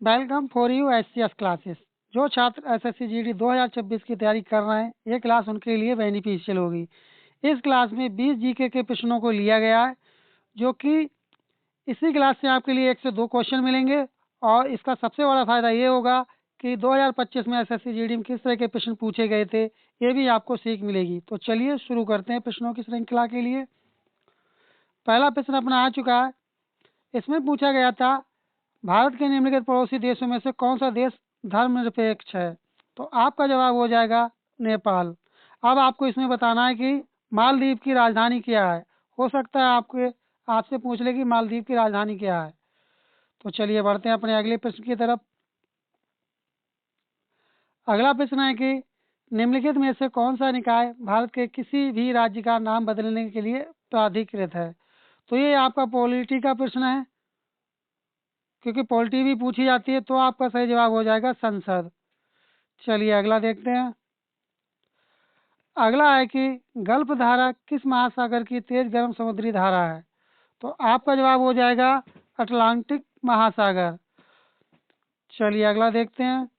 Welcome for you HCS classes. जो छात्र SSC GD 2026 की तैयारी कर रहे हैं, ये क्लास उनके लिए बेनिफिशियल होगी। इस क्लास में 20 जीके के प्रश्नों को लिया गया है, जो कि इसी क्लास से आपके लिए 1 से 2 क्वेश्चन मिलेंगे। और इसका सबसे बड़ा फ़ायदा ये होगा कि 2025 में एसएससी जीडी में किस तरह के प्रश्न पूछे गए थे, ये भी आपको सीख मिलेगी। तो चलिए शुरू करते हैं प्रश्नों की श्रृंखला के लिए। पहला प्रश्न अपना आ चुका है। इसमें पूछा गया था, भारत के निम्नलिखित पड़ोसी देशों में से कौन सा देश धर्मनिरपेक्ष है? तो आपका जवाब हो जाएगा नेपाल। अब आपको इसमें बताना है कि मालदीव की राजधानी क्या है। हो सकता है आपसे पूछ ले कि मालदीव की राजधानी क्या है। तो चलिए बढ़ते हैं अपने अगले प्रश्न की तरफ। अगला प्रश्न है कि निम्नलिखित में से कौन सा निकाय भारत के किसी भी राज्य का नाम बदलने के लिए प्राधिकृत है? तो ये आपका पॉलिटी का प्रश्न है, क्योंकि पॉलिटी भी पूछी जाती है। तो आपका सही जवाब हो जाएगा संसद। चलिए अगला देखते हैं। अगला है कि गल्फ धारा किस महासागर की तेज गर्म समुद्री धारा है? तो आपका जवाब हो जाएगा अटलांटिक महासागर। चलिए अगला देखते हैं।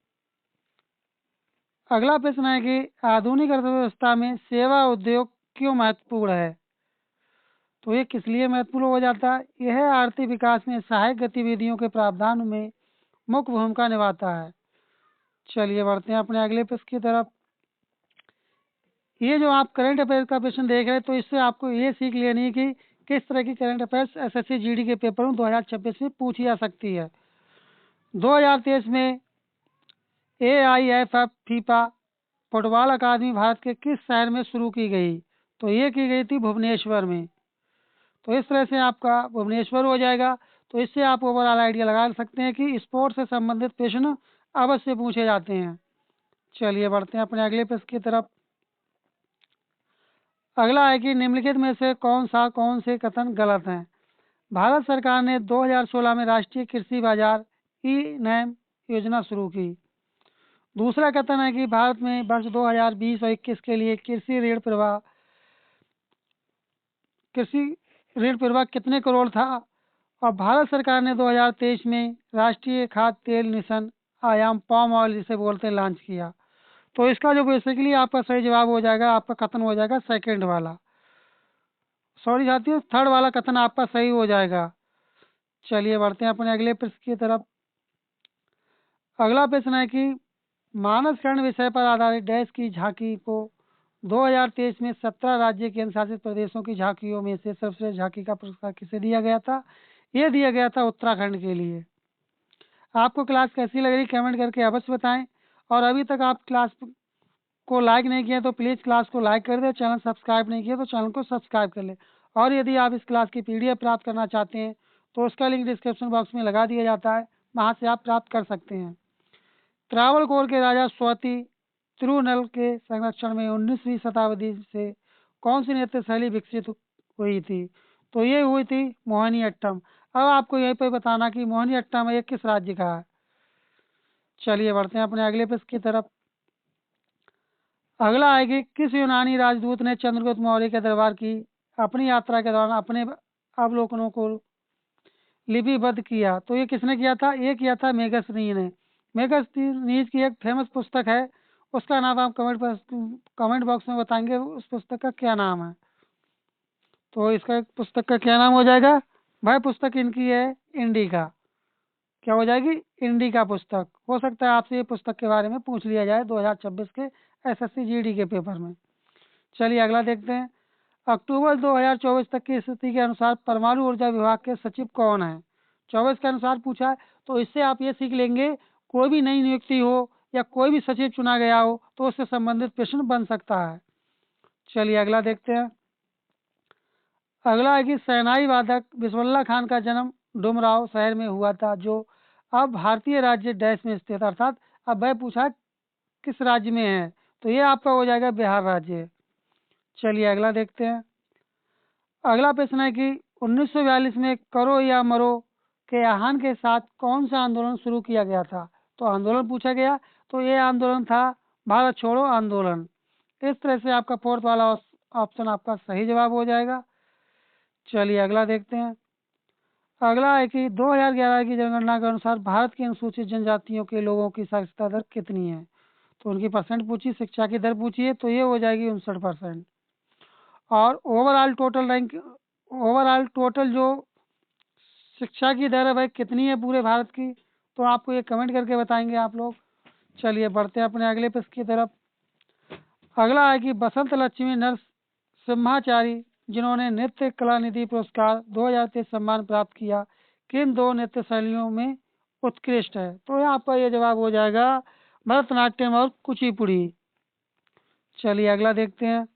अगला प्रश्न है कि आधुनिक अर्थव्यवस्था में सेवा उद्योग क्यों महत्वपूर्ण है? तो ये किस लिए महत्वपूर्ण हो जाता है? यह आर्थिक विकास में सहायक गतिविधियों के प्रावधान में मुख्य भूमिका निभाता है। चलिए बढ़ते हैं अपने अगले प्रश्न की तरफ। ये जो आप करंट अफेयर्स का प्रश्न देख रहे हैं, तो इससे आपको ये सीख लेनी है कि किस तरह की करंट अफेयर्स एसएससी जीडी के पेपर में 2026 में पूछी जा सकती है। 2023 में AIFF फीफा फुटबॉल अकादमी भारत के किस शहर में शुरू की गई? तो ये की गई थी भुवनेश्वर में। तो इस तरह से आपका भुवनेश्वर हो जाएगा। तो इससे आप ओवरऑल आइडिया लगा सकते हैं कि स्पोर्ट्स से संबंधित प्रश्न अवश्य पूछे जाते हैं। चलिए बढ़ते हैं अपने अगले प्रश्न की तरफ। अगला है कि निम्नलिखित में से कौन से कथन गलत हैं? भारत सरकार ने 2016 में राष्ट्रीय कृषि बाजार ई-नैम योजना शुरू की। दूसरा कथन है कि भारत में वर्ष 2020 और 21 के लिए कृषि ऋण प्रवाह कितने करोड़ था? और भारत सरकार ने 2023 में राष्ट्रीय खाद्य तेल मिशन आयाम पाम ऑयल जिसे बोलते हैं लॉन्च किया। तो इसका जो बेसिकली आपका सही जवाब हो जाएगा, आपका कथन हो जाएगा सेकंड वाला। सॉरी साथियों, थर्ड वाला कथन आपका सही हो जाएगा। चलिए बढ़ते हैं अपने अगले प्रश्न की तरफ। अगला प्रश्न है कि मानसकरण विषय पर आधारित डैश की झांकी को 2023 में 17 राज्य केंद्र शासित प्रदेशों की झांकियों में से सर्वश्रेष्ठ झांकी का पुरस्कार किसे दिया गया था? ये दिया गया था उत्तराखंड के लिए। आपको क्लास कैसी लग रही कमेंट करके अवश्य बताएं। और अभी तक आप क्लास को लाइक नहीं किया तो प्लीज़ क्लास को लाइक कर दें। चैनल सब्सक्राइब नहीं किया तो चैनल को सब्सक्राइब कर लें। और यदि आप इस क्लास की PDF प्राप्त करना चाहते हैं, तो उसका लिंक डिस्क्रिप्शन बॉक्स में लगा दिया जाता है, वहाँ से आप प्राप्त कर सकते हैं। त्रावणकोर के राजा स्वाति तिरुनल के संरक्षण में 19वीं शताब्दी से कौन सी नृत्य शैली विकसित हुई थी? तो ये हुई थी मोहिनीअट्टम। अब आपको यहीं पर बताना कि मोहिनीअट्टम ये किस राज्य का है। चलिए बढ़ते हैं अपने अगले प्रश्न की तरफ। अगला है कि किस यूनानी राजदूत ने चंद्रगुप्त मौर्य के दरबार की अपनी यात्रा के दौरान अपने अवलोकनों को लिपिबद्ध किया? तो ये किसने किया था? ये किया था मेगस्थनीज ने। मेगस्थनीज की एक फेमस पुस्तक है, उसका नाम आप कमेंट बॉक्स में बताएंगे उस पुस्तक का क्या नाम है। तो इसका पुस्तक का क्या नाम हो जाएगा? भाई पुस्तक इनकी है इंडिका। क्या हो जाएगी? इंडिका पुस्तक। हो सकता है आपसे ये पुस्तक के बारे में पूछ लिया जाए 2026 के एसएससी जीडी के पेपर में। चलिए अगला देखते हैं। अक्टूबर 2024 तक की स्थिति के अनुसार परमाणु ऊर्जा विभाग के सचिव कौन है? 24 के अनुसार पूछा है, तो इससे आप ये सीख लेंगे कोई भी नई नियुक्ति हो या कोई भी सचिव चुना गया हो तो उससे संबंधित प्रश्न बन सकता है। चलिए अगला देखते हैं। अगला है कि शहनाई वादक बिस्मिल्लाह खान का जन्म डुमराव शहर में हुआ था, जो अब भारतीय राज्य डैश में स्थित, अर्थात अब वह पूछा किस राज्य में है, तो ये आपका हो जाएगा बिहार राज्य। चलिए अगला देखते हैं। अगला प्रश्न है कि 1942 में करो या मरो के आह्वान के साथ कौन सा आंदोलन शुरू किया गया था? तो आंदोलन पूछा गया, तो ये आंदोलन था भारत छोड़ो आंदोलन। इस तरह से आपका फोर्थ वाला ऑप्शन आपका सही जवाब हो जाएगा। चलिए अगला देखते हैं। अगला है कि 2011 की जनगणना के अनुसार भारत की अनुसूचित जनजातियों के लोगों की साक्षरता दर कितनी है। तो उनकी परसेंट पूछी, शिक्षा की दर पूछी है, तो ये हो जाएगी 59%। और ओवरऑल टोटल जो शिक्षा की दर है भाई कितनी है पूरे भारत की, तो आपको ये कमेंट करके बताएंगे आप लोग। चलिए बढ़ते हैं अपने अगले प्रश्न की तरफ। अगला है कि बसंत लक्ष्मी नरसिम्हाचारी जिन्होंने नृत्य कला निधि पुरस्कार 2023 सम्मान प्राप्त किया, किन दो नृत्य शैलियों में उत्कृष्ट है। तो यहाँ आपका ये जवाब हो जाएगा भरतनाट्यम और कुचिपुड़ी। चलिए अगला देखते हैं।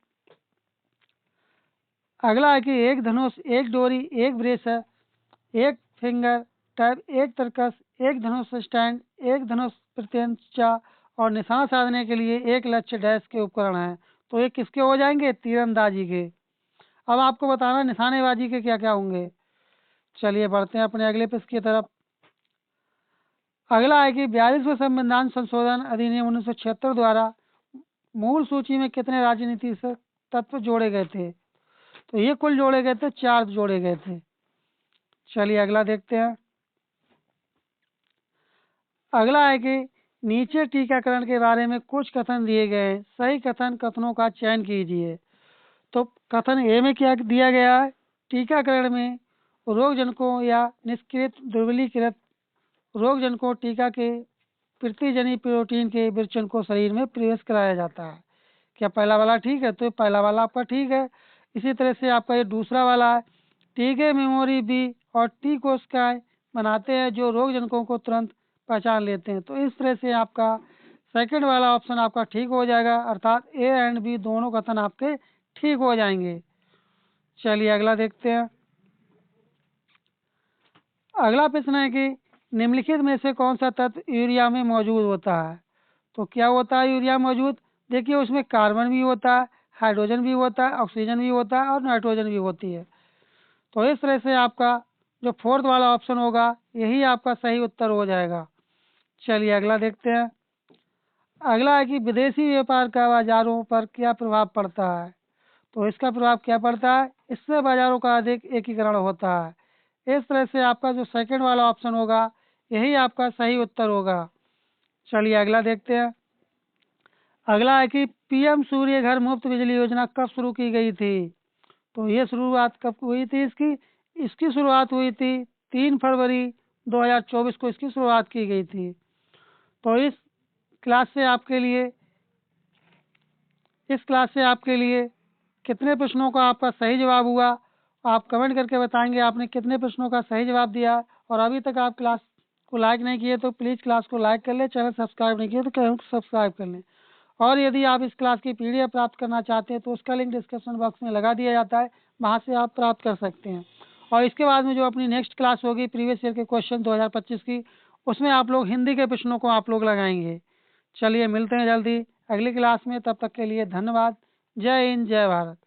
अगला है कि एक धनुष, एक डोरी, एक ब्रेस है, एक फिंगर टैप, एक तरकस, एक धनुष स्टैंड, एक धनुष प्रत्यंचा और निशाना साधने के लिए एक लक्ष्य डैश के उपकरण हैं। तो ये किसके हो जाएंगे? तीरंदाजी के। अब आपको बताना निशानेबाजी के क्या क्या होंगे। चलिए बढ़ते हैं अपने अगले प्रश्न की तरफ। अगला है कि 42वें संविधान संशोधन अधिनियम 1976 द्वारा मूल सूची में कितने राजनीतिक तत्व जोड़े गए थे। तो ये कुल जोड़े गए थे 4 जोड़े गए थे। चलिए अगला देखते हैं। अगला है कि नीचे टीकाकरण के बारे में कुछ कथन दिए गए हैं, सही कथनों का चयन कीजिए। तो कथन ए में क्या दिया गया है? टीकाकरण में रोगजनकों या निष्क्रिय दुर्बलीकृत रोगजनकों टीका के प्रतिजनी प्रोटीन के विरचन को शरीर में प्रवेश कराया जाता है। क्या पहला वाला ठीक है? तो पहला वाला आपका ठीक है। इसी तरह से आपका ये दूसरा वाला है, टीके मेमोरी बी और टी कोशिकाएं बनाते हैं जो रोगजनकों को तुरंत पहचान लेते हैं। तो इस तरह से आपका सेकंड वाला ऑप्शन आपका ठीक हो जाएगा, अर्थात ए एंड बी दोनों कथन आपके ठीक हो जाएंगे। चलिए अगला देखते हैं। अगला प्रश्न है कि निम्नलिखित में से कौन सा तत्व यूरिया में मौजूद होता है। तो क्या होता है यूरिया मौजूद? देखिए उसमें कार्बन भी होता है, हाइड्रोजन भी होता है, ऑक्सीजन भी होता है और नाइट्रोजन भी होती है। तो इस तरह से आपका जो फोर्थ वाला ऑप्शन होगा यही आपका सही उत्तर हो जाएगा। चलिए अगला देखते हैं। अगला है कि विदेशी व्यापार का बाजारों पर क्या प्रभाव पड़ता है। तो इसका प्रभाव क्या पड़ता है? इससे बाजारों का अधिक एकीकरण होता है। इस तरह से आपका जो सेकंड वाला ऑप्शन होगा यही आपका सही उत्तर होगा। चलिए अगला देखते हैं। अगला है कि पीएम सूर्य घर मुफ्त बिजली योजना कब शुरू की गई थी। तो ये शुरुआत कब हुई थी इसकी? इसकी शुरुआत हुई थी 3 फरवरी 2024 को इसकी शुरुआत की गई थी। तो इस क्लास से आपके लिए कितने प्रश्नों का आपका सही जवाब हुआ, आप कमेंट करके बताएंगे आपने कितने प्रश्नों का सही जवाब दिया। और अभी तक आप क्लास को लाइक नहीं किए तो प्लीज़ क्लास को लाइक कर लें, चैनल सब्सक्राइब नहीं किए तो चैनल को सब्सक्राइब कर लें। और यदि आप इस क्लास की पीडीएफ प्राप्त करना चाहते हैं तो उसका लिंक डिस्क्रिप्शन बॉक्स में लगा दिया जाता है, वहाँ से आप प्राप्त कर सकते हैं। और इसके बाद में जो अपनी नेक्स्ट क्लास होगी प्रीवियस ईयर के क्वेश्चन 2025 की, उसमें आप लोग हिंदी के प्रश्नों को आप लोग लगाएंगे। चलिए मिलते हैं जल्दी अगली क्लास में, तब तक के लिए धन्यवाद। जय हिंद, जय भारत।